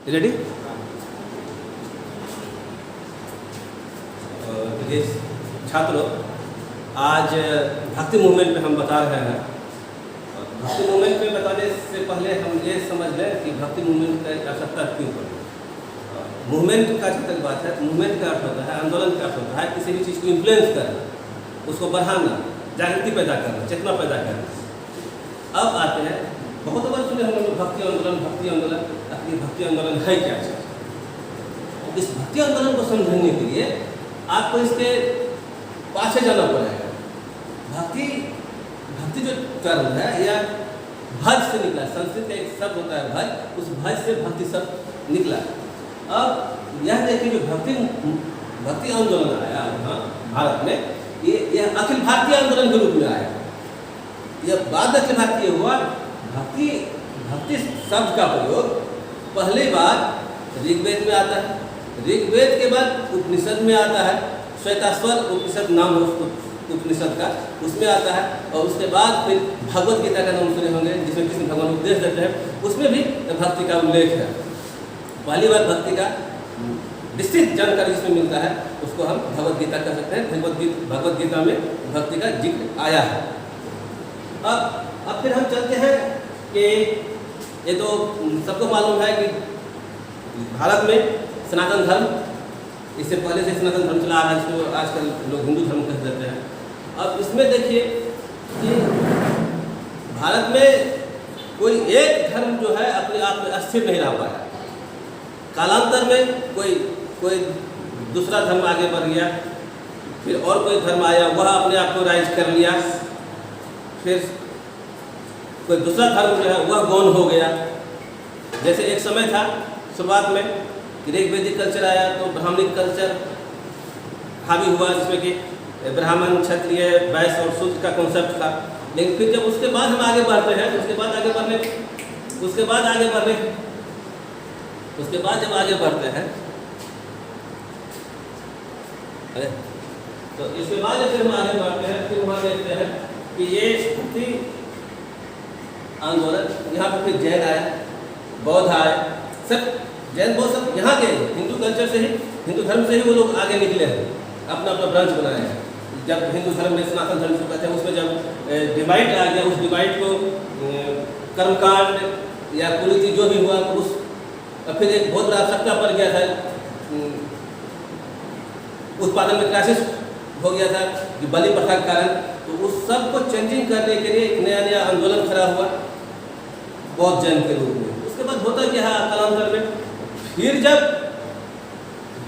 Ready? देखिए छात्रों, आज भक्ति मूवमेंट पे हम बता रहे हैं। भक्ति मूवमेंट पे बताने से पहले हम ये समझ लें कि भक्ति मूवमेंट की आवश्यकता क्यों पड़ी। मूवमेंट का जब तक बात है तो मूवमेंट का अर्थ होता है, आंदोलन का अर्थ होता है किसी भी चीज़ को इन्फ्लुएंस करना, उसको बढ़ाना, जागृति पैदा करना, चेतना पैदा करना। अब आते हैं, बहुत बार सुने हम लोग भक्ति आंदोलन, भक्ति आंदोलन। अपनी भक्ति आंदोलन है क्या चीज़? इस भक्ति आंदोलन को समझने के लिए आपको इसके पाछे जाना पड़ेगा। भक्ति भक्ति जो टर्म है या भज से निकला, संस्कृत का एक शब्द होता है भज, उस भज से भक्ति शब्द निकला। अब यह देखिए जो भक्ति आंदोलन आया वहाँ भारत में, ये अखिल भारतीय आंदोलन के रूप में आया। यह बाद अखिल भारतीय हुआ। भक्ति भक्ति शब्द का प्रयोग पहली बार ऋग्वेद में आता है, ऋग्वेद के बाद उपनिषद में आता है, श्वेताश्वर उपनिषद नाम है उपनिषद का, उसमें आता है। और उसके बाद फिर भगवत गीता का नाम सुने होंगे, जिसमें कृष्ण भगवान उपदेश देते हैं, उसमें भी भक्ति का उल्लेख है। पहली बार भक्ति का विस्तृत जानकारी जिसमें मिलता है उसको हम भगवत गीता कह सकते हैं। भगवत गीता में भक्ति का जिक्र आया है। अब फिर हम चलते हैं कि ये तो सबको मालूम है कि भारत में सनातन धर्म, इससे पहले से सनातन धर्म चला आ रहा है, जिसको आजकल लोग हिंदू धर्म कह देते हैं। अब इसमें देखिए कि भारत में कोई एक धर्म जो है अपने आप में अस्थिर नहीं रह पाया। कालांतर में कोई दूसरा धर्म आगे बढ़ गया, फिर और कोई धर्म आया, वह अपने आप को राइज कर लिया, फिर कोई दूसरा धर्म जो है वह गौण हो गया। जैसे एक समय था शुरुआत में कि ऋग्वेदिक कल्चर आया तो ब्राह्मणिक कल्चर हावी हुआ, जिसमें कि ब्राह्मण, क्षत्रिय, वैश्य और शूद्र का कॉन्सेप्ट था। लेकिन फिर जब उसके बाद हम आगे बढ़ते हैं, उसके बाद जब आगे बढ़ते हैं तो इसके बाद जब हम आगे बढ़ते हैं फिर वहाँ देखते हैं कि ये भक्ति आंदोलन, यहाँ पर फिर जैन आया, बौद्ध आए, सब जैन बौद्ध सब यहाँ के हिंदू कल्चर से ही, हिंदू धर्म से ही वो लोग आगे निकले हैं, अपना अपना ब्रांच बनाए हैं। जब हिंदू धर्म में सनातन धर्म जो कहते हैं उसमें जब डिवाइड आ गया, उस डिवाइड को कर्मकांड या कुरीति जो भी हुआ उस फिर एक बहुत बड़ा आवश्यकता पड़ गया था, उत्पादन में क्राइसिस हो गया था कि बलि प्रथा के कारण। तो उस सब को चेंजिंग करने के लिए एक नया आंदोलन खड़ा हुआ बौद्ध जैन के रूप में। उसके बाद होता क्या है कालांतर में, फिर जब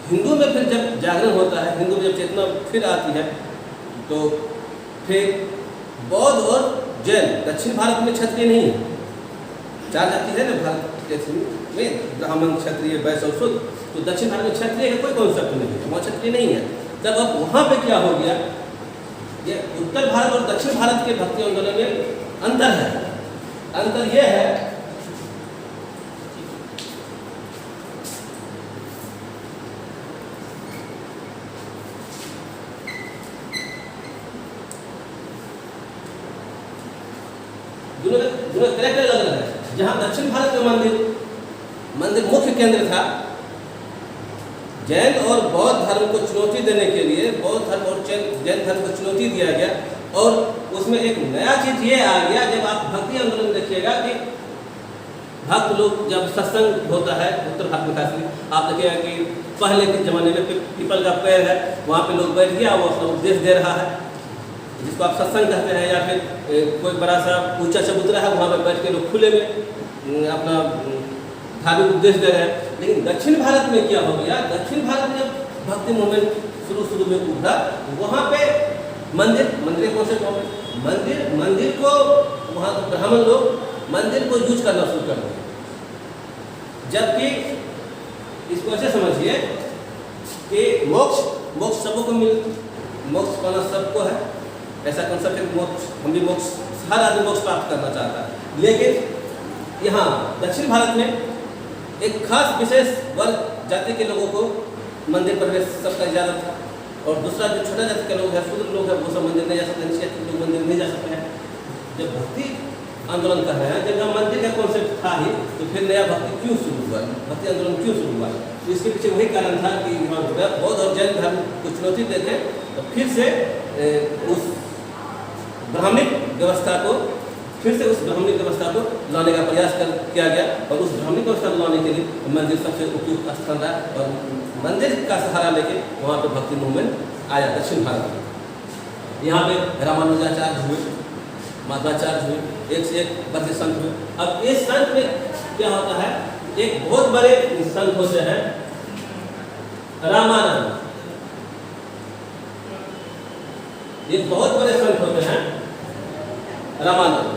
हिंदू में फिर जब जागरण होता है, हिंदू में जब चेतना फिर आती है, तो फिर बौद्ध और जैन, दक्षिण भारत में क्षत्रिय नहीं है, चार जाति है ना भारत में, ब्राह्मण, क्षत्रिय, वैश्य और शूद्र। तो दक्षिण भारत में क्षत्रिय का कोई कॉन्सेप्ट नहीं है, वहाँ क्षत्रिय नहीं है। तब अब वहाँ पे क्या हो गया, ये उत्तर भारत और दक्षिण भारत के भक्ति आंदोलन में अंतर है। अंतर यह है दोनों कैरेक्टर अलग अलग है। जहाँ दक्षिण भारत में मंदिर मुख्य केंद्र था, जैन और बौद्ध धर्म को चुनौती देने के लिए बौद्ध धर्म और जैन धर्म को चुनौती दिया गया। और उसमें एक नया चीज़ ये आ गया, जब आप भक्ति आंदोलन देखिएगा कि भक्त लोग जब सत्संग होता है उत्तर भारत में खासकर, आप देखिएगा कि पहले के ज़माने में पीपल का पेड़ है, वहाँ पे लोग बैठ गया, वो अपना उपदेश दे रहा है, जिसको आप सत्संग कहते हैं, या फिर कोई बड़ा सा ऊंचा चबूतरा है, वहाँ पर बैठ के लोग खुले में अपना धार्मिक उपदेश दे रहे हैं। लेकिन दक्षिण भारत में क्या हो गया, दक्षिण भारत में जब भक्ति मूवमेंट शुरू में उभरा, वहाँ पे मंदिर कॉन्सेप्ट, मंदिर को वहाँ ब्राह्मण लोग मंदिर को यूज करना शुरू कर दिया। जबकि इसको ऐसे समझिए कि मोक्ष सबको मोक्ष पाना सबको है, ऐसा कॉन्सेप्ट है। मोक्ष हम भी मोक्ष, हर आदमी मोक्ष प्राप्त करना चाहता है। लेकिन यहाँ दक्षिण भारत में एक खास विशेष वर्ग जाति के लोगों को मंदिर प्रवेश सबका इजाजत था, और दूसरा जो छोटा जाति के लोग हैं, शूद्र लोग हैं, वो सब मंदिर नहीं जा सकते, नीचे लोग मंदिर नहीं जा सकते हैं। जब भक्ति आंदोलन कर रहे हैं। जब जब मंदिर का कॉन्सेप्ट था ही, तो फिर नया भक्ति क्यों शुरू हुआ, भक्ति आंदोलन क्यों शुरू हुआ? तो इसके पीछे वही कारण था कि बौद्ध और जैन धर्म को चुनौती देते, तो फिर से उस ब्राह्मणिक व्यवस्था को लाने का प्रयास किया गया, और उस ब्राह्मणिक व्यवस्था को लाने के लिए मंदिर सबसे उपयुक्त स्थान रहा, और मंदिर का सहारा लेके वहाँ पे भक्ति मूवमेंट आया दक्षिण भारत में। यहाँ पे रामानुजाचार्य हुए, माधवाचार्य हुए, एक से एक बड़े संत हुए। अब इस संत में क्या होता है, एक बहुत बड़े संत होते हैं रामानंद, ये बहुत बड़े संत होते हैं रामानंद।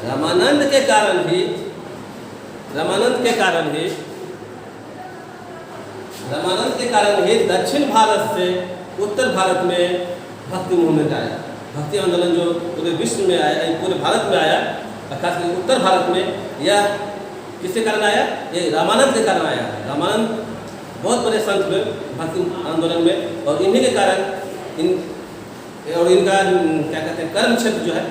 रामानंद के कारण ही दक्षिण भारत से उत्तर भारत में भक्ति मूवमेंट आया। भक्ति आंदोलन जो पूरे विश्व में आया, पूरे भारत में आया, खासकर उत्तर भारत में, यह किसके कारण आया? ये रामानंद के कारण आया। रामानंद बहुत बड़े संत हुए भक्ति आंदोलन में, और इन्हीं के कारण इनका क्या कहते हैं, कर्म क्षेत्र जो है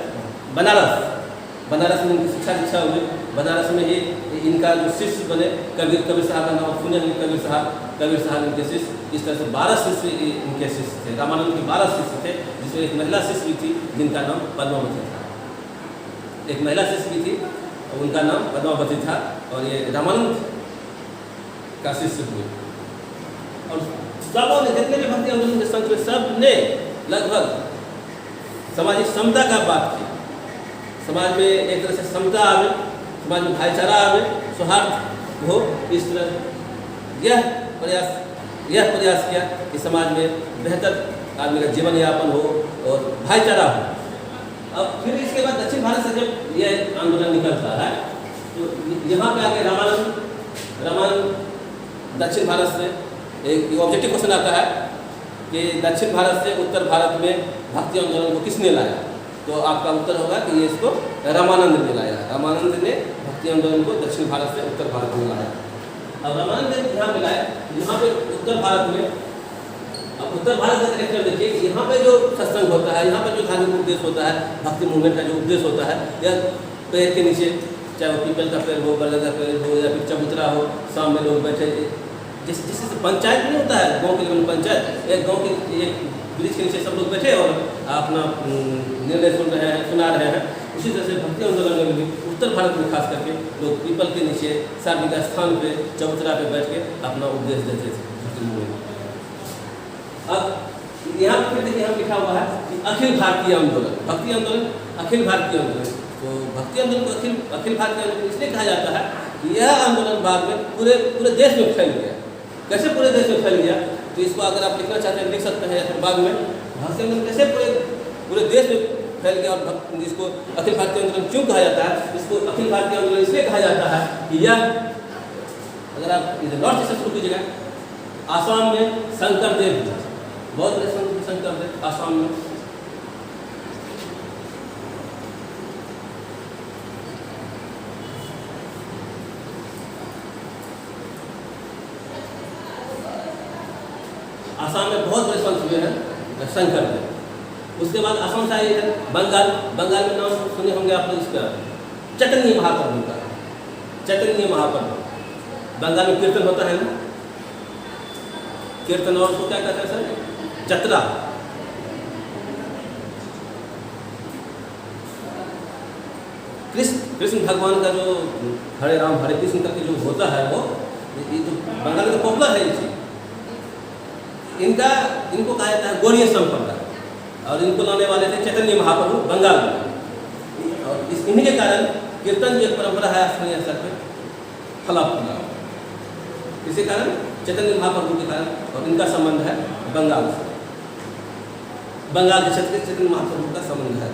बनारस में उनकी शिक्षा दीक्षा हुई। बनारस में ही इनका जो शिष्य बने, कबीर साहब का नाम सुने हैं, कबीर साहब इनके शिष्य। इस तरह से 12 शिष्य इनके शिष्य थे। रामानंद के 12 शिष्य थे, जिसमें एक महिला शिष्य भी थी जिनका नाम पद्मावती था। एक महिला शिष्य भी थी, उनका नाम पद्मावती था, और ये रामानंद का शिष्य हुए। और सबों ने, जितने भी भक्ति आंदोलन के संत हुए, सब ने लगभग सामाजिक समता का बात की। समाज में एक तरह से समता आवे, समाज में भाईचारा आवे, सौहार्द हो, इस तरह यह प्रयास किया कि समाज में बेहतर आदमी का जीवन यापन हो और भाईचारा हो। अब फिर इसके बाद दक्षिण भारत से जब यह आंदोलन निकलता है, तो यहाँ पे आके रामानंद दक्षिण भारत से एक ऑब्जेक्टिव क्वेश्चन आता है कि दक्षिण भारत से उत्तर भारत में भक्ति आंदोलन को किसने लाया? तो आपका उत्तर होगा कि ये इसको रामानंद ने लाया। रामानंद ने भक्ति आंदोलन को दक्षिण भारत से उत्तर भारत में लाया। अब रामानंद ने यहाँ पे लाया, यहाँ पे उत्तर भारत में, अब उत्तर भारत का करेक्टर देखिए, यहाँ पे जो सत्संग होता है, यहाँ पे जो धार्मिक उपदेश होता है, भक्ति मूवमेंट का जो उपदेश होता है, यह पेड़ के नीचे, चाहे वो पीपल का पेड़ हो, बरगद का पेड़ हो, या फिर चबूतरा हो, सामने लोग बैठे, जिससे पंचायत नहीं होता है, गाँव के लेवल पंचायत, एक गाँव के एक वृक्ष के नीचे सब लोग बैठे और अपना निर्णय सुना रहे हैं। उसी तरह से भक्ति आंदोलन में भी उत्तर भारत में खास करके लोग पीपल के नीचे, सार्वजनिक स्थान पे, चबूतरा पे बैठ के अपना उपदेश देते थे भक्ति मूवमेंट। अब यहाँ पर देखिए, यहाँ लिखा हुआ है कि अखिल भारतीय आंदोलन, भक्ति आंदोलन अखिल भारतीय आंदोलन। तो भक्ति आंदोलन को अखिल भारतीय आंदोलन इसलिए कहा जाता है कि यह आंदोलन बाद में पूरे देश में फैल गया। कैसे पूरे देश में फैल गया? तो इसको अगर आप लिखना चाहते हैं लिख सकते हैं, या फिर बाद में भक्ति आंदोलन कैसे पूरे देश में फैल गया, और इसको अखिल भारतीय आंदोलन क्यों कहा जाता है? इसको अखिल भारतीय आंदोलन इसलिए कहा जाता है कि यह, अगर आप नॉर्थ ईस्ट से शुरू कीजिएगा, आसाम में शंकरदेव, बहुत बड़े संत शंकरदेव आसाम में, आसाम में बहुत बड़े संत हुए हैं शंकरदेव। उसके बाद असम से आए हैं बंगाल में नाम सुने होंगे आप लोग इसका, चैतन्य महाप्रभु का, चैतन्य महाप्रभु। बंगाल में कीर्तन होता है ना, कीर्तन, और उसको क्या कहते हैं सर? जतरा। कृष्ण भगवान का जो हरे राम हरे कृष्ण करके जो होता है, वो ये जो बंगाल में पॉपुलर है ये चीज। इनको कहा जाता है गौड़ीय संप्रदाय, और इनको लाने वाले थे चैतन्य महाप्रभु बंगाल में। और इन्हीं के कारण कीर्तन की एक परंपरा है स्थानीय स्तर पर फला फूला, इसी कारण चैतन्य महाप्रभु के कारण, और इनका संबंध है बंगाल से, बंगाल के क्षेत्र के चैतन्य महाप्रभु का संबंध है।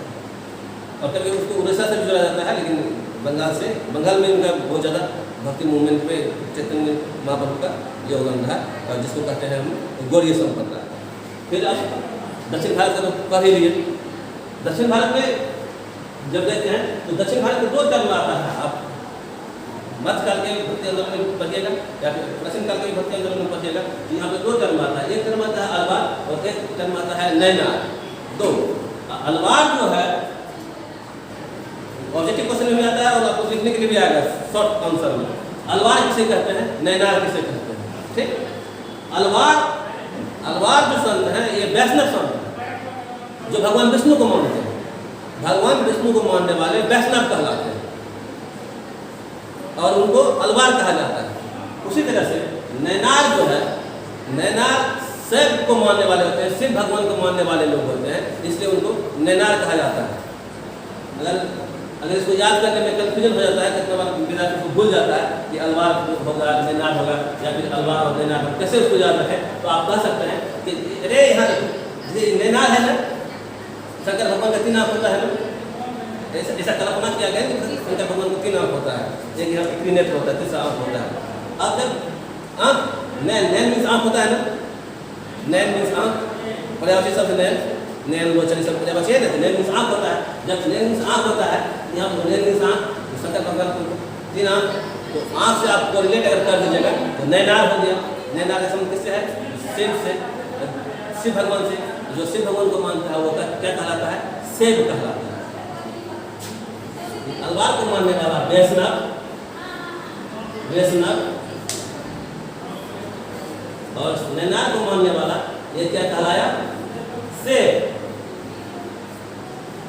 और कभी उसको उड़ीसा से भी जोड़ा जाता है, लेकिन बंगाल में इनका बहुत ज़्यादा भक्ति मूवमेंट पे चैतन्य महाप्रभु का योगदान रहा, और जिसको कहते हैं हम गौड़ीय संप्रदाय। फिर अब दक्षिण भारत का तो पढ़ ही लिए। दक्षिण भारत में जब देखते हैं तो दक्षिण भारत में 2 टर्म आता है। आप मध्यकाल के भक्ति आंदोलन में पढ़िएगा, या फिर प्राचीन काल के भक्ति आंदोलन में पढ़िएगा, तो यहाँ पे 2 टर्म आता है। एक टर्म आता है अलवार, और एक टर्म आता है नैनार। 2 अलवार जो है ऑब्जेक्टिव क्वेश्चन में भी आता है और आपको लिखने के लिए भी आएगा शॉर्ट आंसर में। अलवार किसे कहते हैं, नैनार किसे कहते हैं। ठीक, अलवार जो संत हैं ये वैष्णव संत हैं, जो भगवान विष्णु को मानते हैं। भगवान विष्णु को मानने वाले वैष्णव कहलाते हैं और उनको अलवार कहा जाता है। उसी तरह से नैनार जो है, नैनार शिव को मानने वाले होते हैं, शिव भगवान को मानने वाले लोग होते हैं, इसलिए उनको नैनार कहा जाता है। अगर इसको याद करने में कंफ्यूजन हो जाता है, कितना बार विद्यार्थी को भूल जाता है कि अलवार होगा, नैनार होगा, या फिर अलवार और नैनार होगा, कैसे उसको याद रखें, तो आप कह सकते हैं कि अरे यहाँ नैनार है ना, शंकर भगवान का 3 आँख होता है ना। ऐसा कल्पना किया गया कि शंकर भगवान को 3 आँख होता है, एक यहाँ त्रिनेत्र होता है, तीसरा आँख होता है। अब जब आँख नैन मीन्स आँख होता है ना, नैन मीन्स आँख, पर्यावाची शब्द नैन लोचन सब पर्यावाची है ना, नैन मीन्स आँख होता है। जब नैन मीन्स आँख होता है, यहाँ पर नैन मीन्स आँख, शंकर भगवान को 3 आँख, तो आँख से आप कोरिलेट अगर कर दीजिएगा तो नैनार हो गया। नैनार का संबंध किससे है, शिव से, शिव भगवान से। जो शिव भगवान को मानता है वो क्या कहलाता है, शिव कहलाता है। अलवार को मानने वाला वैष्णव और नैनार को मानने वाला ये क्या कहलाया, शिव।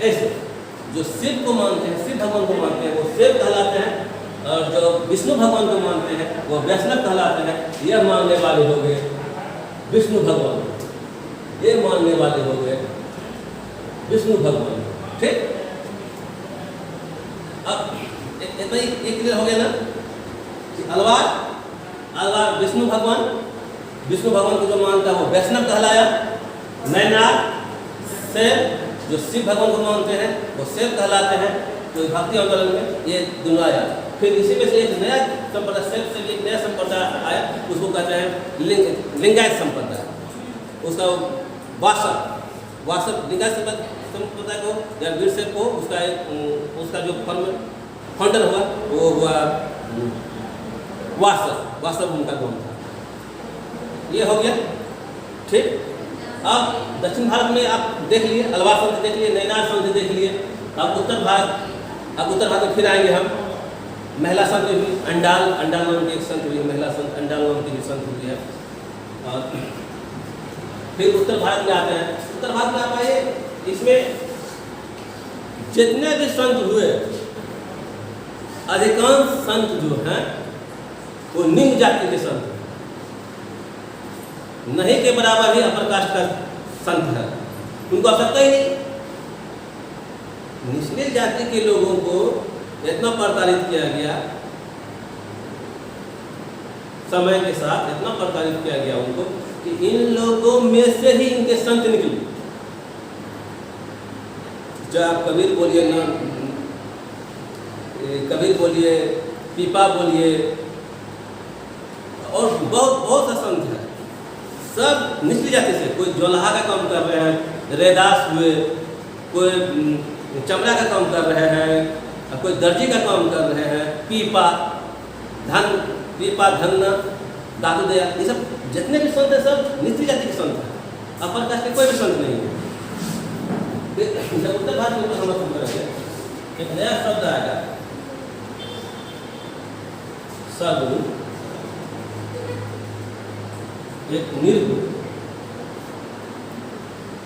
ऐसे जो शिव को मानते हैं, शिव भगवान को मानते हैं, वो शिव कहलाते हैं, और जो विष्णु भगवान को मानते हैं वो वैष्णव कहलाते हैं। यह मानने वाले हो गए विष्णु भगवान, ये मानने वाले हो गए विष्णु भगवान। ठीक, अब इतना ही क्लियर हो गया ना कि अलवार विष्णु भगवान को जो मानता है वो वैष्णव कहलाया। नैनार शिव, जो शिव भगवान को मानते हैं वो शिव कहलाते हैं। तो भक्ति आंदोलन में ये दोनों आया। फिर इसी में से एक नया संप्रदाय, शिव से एक नया संप्रदाय आया, उसको कहते हैं लिंगायत संप्रदाय। उसका वासव लिंगायत संप्रदाय को या वीरशैव को उसका जो फाउंडर हुआ वो हुआ वासव उनका नाम था। ये हो गया। ठीक, अब दक्षिण भारत में आप देख लिए, अलवार संत देख लिए, नैनार संत देख लिए। अब उत्तर भारत में फिर आएंगे हम। महिला संत हुई अंडाल नाम की एक संत हुई, महिला संत अंडाल नाम की भी संत हुई है। और फिर उत्तर भारत में आते हैं। उत्तर भारत में आप आइए, इसमें जितने भी संत हुए, अधिकांश संत जो हैं वो निम्न जाति के संत हैं, नहीं के बराबर ही अपर कास्ट का संत है। उनको आवश्यकता ही नहीं। निचली जाति के लोगों को इतना प्रताड़ित किया गया, समय के साथ इतना प्रताड़ित किया गया उनको कि इन लोगों में से ही इनके संत निकले। जो आप कबीर बोलिए ना, कबीर बोलिए, पीपा बोलिए, और बहुत सा संत है, सब निचली जाति से। कोई जोल्हा का काम कर रहे हैं, रैदास हुए, कोई चमड़ा का काम कर रहे हैं, कोई दर्जी का काम कर रहे हैं, पीपा धन्ना, दादू दया, ये सब जितने भी संत हैं सब निचली जाति के संत हैं। अपर कास्ट के कोई भी संत नहीं है। जब उत्तर भारत में हम लोग करेंगे, एक नया शब्द आएगा, सगुण, एक निर्गुण।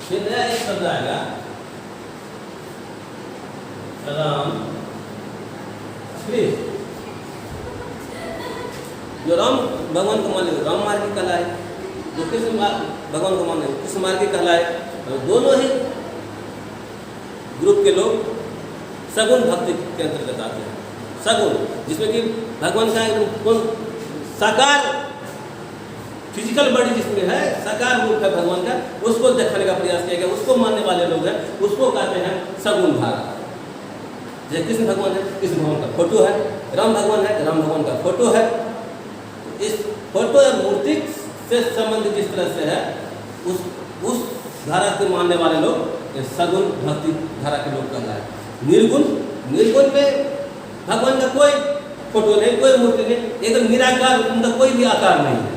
फिर नया एक शब्द आएगा राम कृष्ण। जो राम भगवान को माने राम मार्गी कहलाए, जो कृष्ण भगवान को माने कृष्ण मार्गी कहलाए। दोनों ही ग्रुप के लोग सगुण भक्ति के अंतर्गत आते हैं। सगुण, जिसमें कि भगवान का कौन साकार फिजिकल बॉडी जिसमें है, साकार रूप है भगवान का, उसको दिखाने का प्रयास किया गया, उसको मानने वाले लोग हैं, उसको कहते हैं सगुण धारा। जैसे कृष्ण भगवान है, कृष्ण भगवान का फोटो है, राम भगवान है, राम भगवान का फोटो है। इस फोटो और मूर्ति से संबंधित जिस तरह से है, उस धारा को मानने वाले लोग सगुण भक्ति धारा के लोग कहलाए। निर्गुण में भगवान का कोई फोटो नहीं, कोई मूर्ति नहीं, एकदम निराकार, उनका कोई भी आकार नहीं है।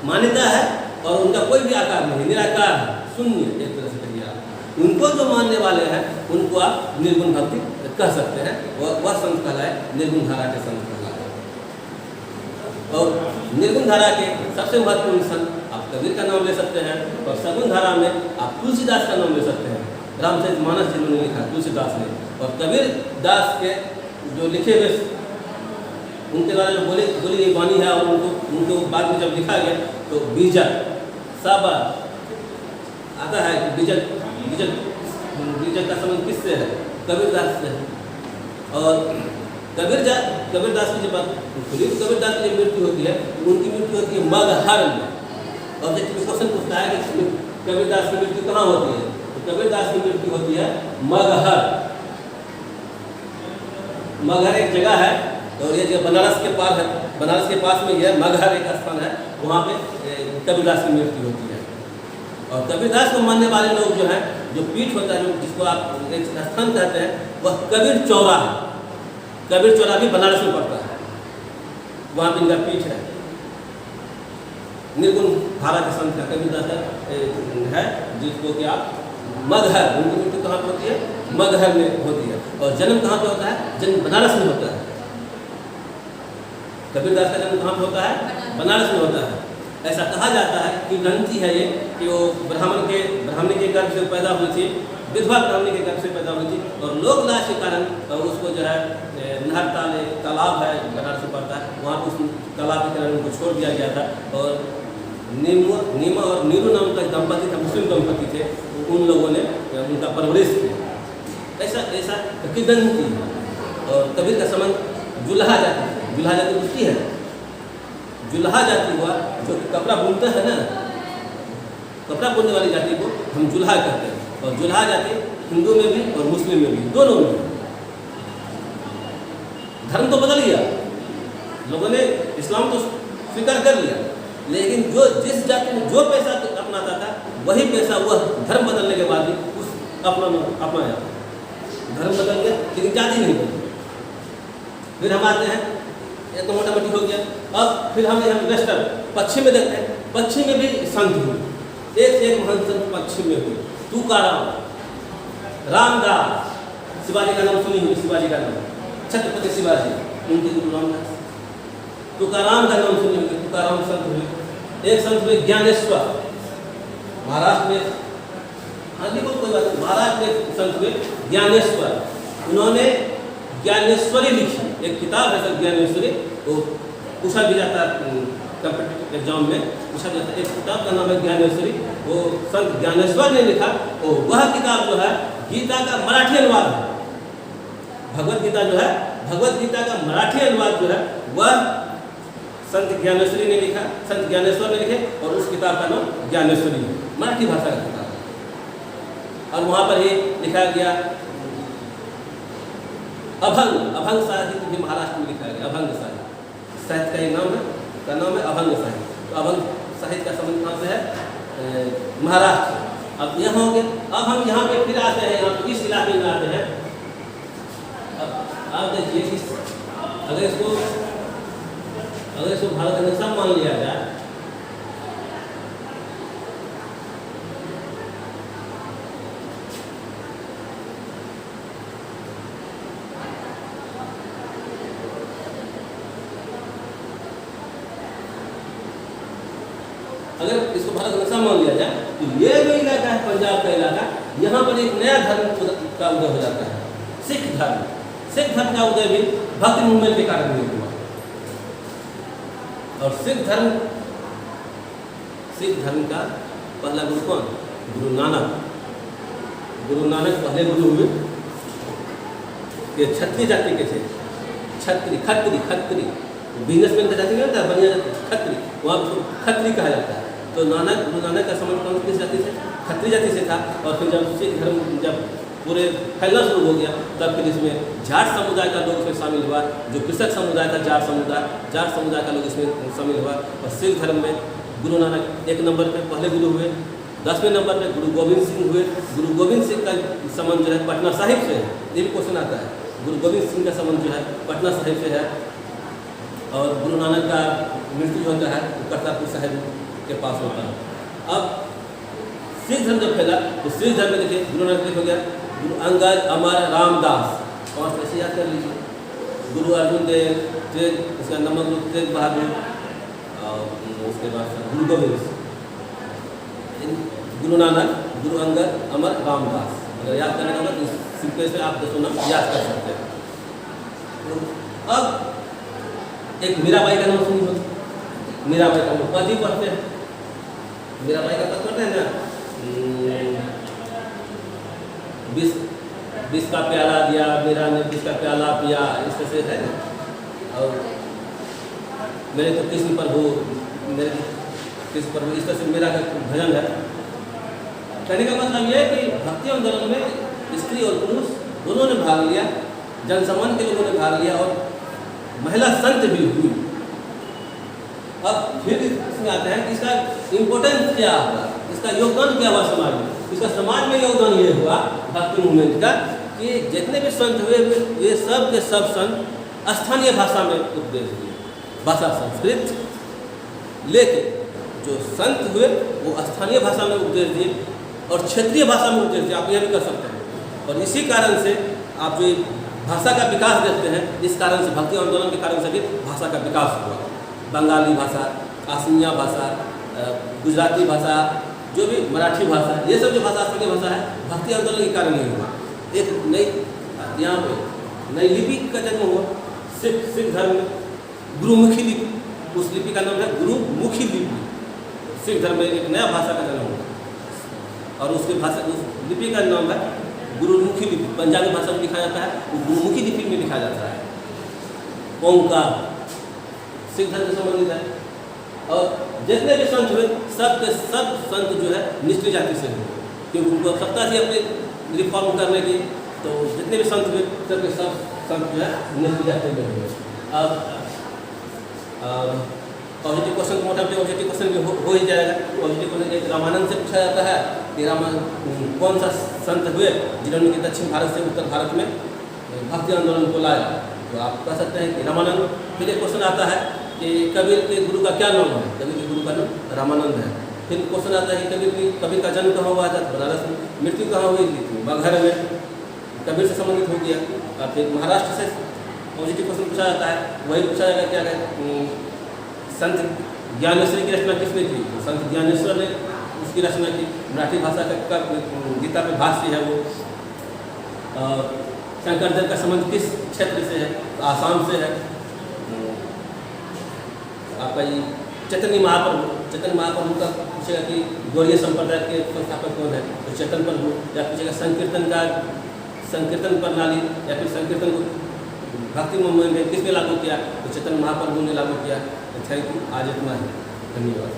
मान्यता है और उनका कोई भी आकार नहीं, निराकार, शून्य, एक तरह से कहिए आप। उनको जो मानने वाले हैं उनको आप निर्गुण भक्ति कह सकते हैं। वह संत कहलाए निर्गुण धारा के संत कहलाए। और निर्गुण धारा के सबसे महत्वपूर्ण संत आप कबीर का नाम ले सकते हैं, और सगुण धारा में आप तुलसीदास का नाम ले सकते हैं। रामचरितमानस जिन्होंने लिखा तुलसीदास ने, और कबीर दास के जो लिखे हुए उनके द्वारा जो बोली गई वाणी है, और उनको बाद में जब लिखा गया तो बीजक सब आता है। बीजक का संबंध किससे है? कबीरदास से है। और कबीरदास की जब कबीरदास की मृत्यु होती है, उनकी मृत्यु होती है मगहर में। और जब क्वेश्चन पूछता है कि कबीरदास की मृत्यु कहाँ होती है, तो कबीरदास की मृत्यु होती है मगहर। मगहर एक जगह है, और ये जगह बनारस के पार है, बनारस के पास में यह मगहर एक स्थान है, वहाँ पे कबीरदास की मृत्यु होती है। और कबीरदास को मानने वाले लोग जो हैं, जो पीठ होता है, जिसको आप एक स्थान कहते हैं, वह कबीर चौरा है। कबीर चौरा भी बनारस में पड़ता है, वहाँ पे इनका पीठ है। निर्गुण धारा के संत का कबीरदास है, जिसको कि आप मगहर, उनकी मृत्यु कहाँ पर होती है? मगहर में होती है। और जन्म कहाँ पे होता है? जन्म बनारस में होता है। कबीरदास का जन्म कहाँ पे होता है? बनारस में होता है। ऐसा कहा जाता है कि ग्रंथि है ये कि वो ब्राह्मणी के गर्भ से पैदा हुई थी, विधवा ब्राह्मणी के गर्भ से पैदा हुई थी, और लोक लाज के कारण उसको जो है नहर तालाब है बनारस में पड़ता है, वहाँ पर उस तालाब के कारण उनको छोड़ दिया गया था। और नीमा और नीरू नाम का दंपति था, मुस्लिम दंपति थे, उन लोगों ने उनका परवरिश किया। ऐसा किदंती है। और कबीर का संबंध जुल्हा जाति है। जुल्हा जाति उसकी है, जुल्हा जाति हुआ जो कपड़ा बुनता है ना, कपड़ा बुनने वाली जाति को हम जुल्हा कहते हैं। और जुल्हा जाति हिंदू में भी और मुस्लिम में भी, दोनों में। धर्म तो बदल गया, लोगों ने इस्लाम तो स्वीकार कर लिया, लेकिन जो जिस जाति में जो पैसा अपनाता था, वही पैसा वह धर्म बदलने के बाद भी उस अपनाया। धर्म बदल गया लेकिन जाति नहीं बदली। फिर हम आते हैं, ये तो मोटा मोटी हो गया। अब फिर हम वेस्टर्न पश्चिम में देखते हैं, पश्चिम में भी संत हुए, एक महान संत पश्चिम में हुए। तुकाराम, रामदास, शिवाजी का नाम सुनी हुई, शिवाजी का नाम छत्रपति शिवाजी, उनके गुरु रामदास। तुकाराम का नाम सुनी हुई, तुकाराम संत हुए। एक संत हुए ज्ञानेश्वर, महाराष्ट्र में, कोई बात, महाराष्ट्र में संत हुए ज्ञानेश्वर। उन्होंने ज्ञानेश्वरी लिखी, एक किताब है सर ज्ञानेश्वरी, तो पूछा भी जाता है कॉम्पिटिटिव एग्जाम में, पूछा जाता है। एक किताब का नाम है ज्ञानेश्वरी, वो संत ज्ञानेश्वर ने लिखा। और वह किताब जो है गीता का मराठी अनुवाद है। भगवत गीता जो है, भगवत गीता का मराठी अनुवाद जो है वह संत ज्ञानेश्वरी ने लिखा, संत ज्ञानेश्वर ने लिखे, और उस किताब का नाम ज्ञानेश्वरी है, मराठी भाषा का किताब है। और वहाँ पर ही लिखा गया अभंग साहित्य भी महाराष्ट्र में लिखा गया। अभंग साहित्य का एक नाम है, का नाम है अभंग साहित्य। तो अभंग साहित्य का संबंध कहाँ से है? महाराष्ट्र। अब यह हो गया। अब हम यहाँ पे फिर आते हैं, यहाँ इस इलाके में आते हैं। अब आप देखिए कि अगर इसको भारत का नक्शा मान लिया जाए, अगर इसको भारत नक्शा मान लिया जाए, तो ये जो इलाका है पंजाब का इलाका, यहाँ पर एक नया धर्म का उदय हो जाता है, सिख धर्म। सिख धर्म का उदय भी भक्ति मूवमेंट के कारण नहीं हुआ। और सिख धर्म का पहला गुरु कौन? गुरु नानक। गुरु नानक पहले गुरु हुए, ये क्षत्रिय जाति के थे। खत्री बिजनेसमैन का जाति नहीं होता, बढ़िया खत्री, वहाँ उसको खत्री कहा जाता है। तो गुरु नानक का संबंध कौन किस जाति से? खत्री जाति से था। और फिर जब सिख धर्म जब पूरे फैलना शुरू हो गया, तब फिर इसमें जाट समुदाय का लोग इसमें शामिल हुआ। जो कृषक समुदाय था, जाट समुदाय का लोग इसमें शामिल हुआ। और सिख धर्म में गुरु नानक 1 नंबर पे पहले गुरु हुए। 10वें नंबर पे गुरु गोविंद सिंह हुए। गुरु गोविंद सिंह का संबंध जो है पटना साहिब से है। ये भी क्वेश्चन आता है, गुरु गोविंद सिंह का संबंध जो है पटना साहिब से है। और गुरु नानक का मृत्यु होता है करतारपुर साहिब के पास होता है। अब सिख धर्म जब फैला तो सिख धर्म में देखिए गुरु नानक देव हो गया, गुरु अंगद, अमर, रामदास, 5 कैसे याद कर लीजिए। गुरु अर्जुन देव, तेग, उसका नमक गुरु तेग बहादुर, और उसके बाद गुरु गोविंद, गुरु नानक, गुरु अंगद, अमर, रामदास। अगर याद करने का मतलब इस सीक्वेंस में आप 10 नाम याद कर सकते हैं। तो अब एक मीराबाई का नाम सुनिए। मीराबाई का पद ही पढ़ते हैं, मीराबाई का पद पढ़ते हैं ना, विष का प्याला दिया मीरा ने, विष का प्याला पिया, इस तरह से है ना। और मेरे तो कृष्ण प्रभु, मेरे कृष्ण प्रभु, इस तरह से मेरा भजन है। कहने का मतलब यह है कि भक्ति आंदोलन में स्त्री और पुरुष दोनों ने भाग लिया, जनसम्मान के लोगों ने भाग लिया और महिला संत भी हुई। अब फिर इसमें आता है कि इसका इम्पोर्टेंस क्या हुआ, इसका योगदान क्या हुआ समाज में। इसका समाज में योगदान ये हुआ भक्ति मूवमेंट का कि जितने भी संत हुए वे सब के सब संत स्थानीय भाषा में उपदेश दिए, भाषा संस्कृत, लेकिन जो संत हुए वो स्थानीय भाषा में उपदेश दिए और क्षेत्रीय भाषा में उपदेश दिए। आप यह भी कर सकते हैं। और इसी कारण से आप जो भाषा का विकास देखते हैं, इस कारण से भक्ति आंदोलन के कारण से भी भाषा का विकास हुआ। बंगाली भाषा, असमिया भाषा, गुजराती भाषा, जो भी मराठी भाषा, ये सब जो भाषा स्थानीय भाषा है भक्ति आंदोलन के कारण ही हुआ। एक नई यहाँ पे नई लिपि का जन्म हुआ सिख धर्म में, गुरुमुखी लिपि, उस लिपि का नाम है गुरुमुखी लिपि। सिख धर्म में एक नया भाषा का जन्म हुआ और उसके भाषा, उस लिपि का नाम है गुरुमुखी लिपि। पंजाबी भाषा में लिखा जाता है, वो गुरुमुखी लिपि में लिखा जाता है। ओंकार सिख धर्म से संबंधित है। और जितने भी संत हुए सब के सब संत जो है निचली जाति से हुए, क्योंकि उनको आवश्यकता थी अपने रिफॉर्म करने की। तो जितने भी संत हुए सब के सब संत जो है निचली जाति में हुए। अब पॉजिटिव क्वेश्चन को मोटा पॉजिटिव क्वेश्चन भी हो ही जाएगा। पॉजिटिव क्वेश्चन रामानंद से पूछा जाता है कि रामानंद कौन सा संत हुए जिन्होंने कि दक्षिण भारत से उत्तर भारत में भक्ति आंदोलन को लाया। तो आप कह सकते हैं कि रामानंद। फिर एक क्वेश्चन आता है कि कबीर के गुरु का क्या नाम है। कबीर के गुरु का नाम रामानंद है। फिर क्वेश्चन आता है कि कबीर का जन्म कहाँ हुआ था, बनारस में। मृत्यु कहाँ हुई थी, मगहर में। कबीर से संबंधित हो गया। और फिर महाराष्ट्र से पॉजिटिव क्वेश्चन पूछा जाता है, वही पूछा जाएगा क्या है, संत ज्ञानेश्वर की रचना किसने की। संत ज्ञानेश्वर ने उसकी रचना की। मराठी भाषा का गीता पे भाष्य है वो। शंकरदेव का संबंध किस क्षेत्र से है, आसाम से है। आपका ये चैतन्य महाप्रभु का पूछेगा कि गौड़ीय संप्रदाय के संस्थापक कौन है, तो चैतन्य प्रभु। या पूछेगा संकीर्तन प्रणाली या फिर संकीर्तन को भक्ति मूवमेंट में किसने लागू किया, तो चैतन्य महाप्रभु ने लागू किया। थैंक यू, आज इतना ही, धन्यवाद।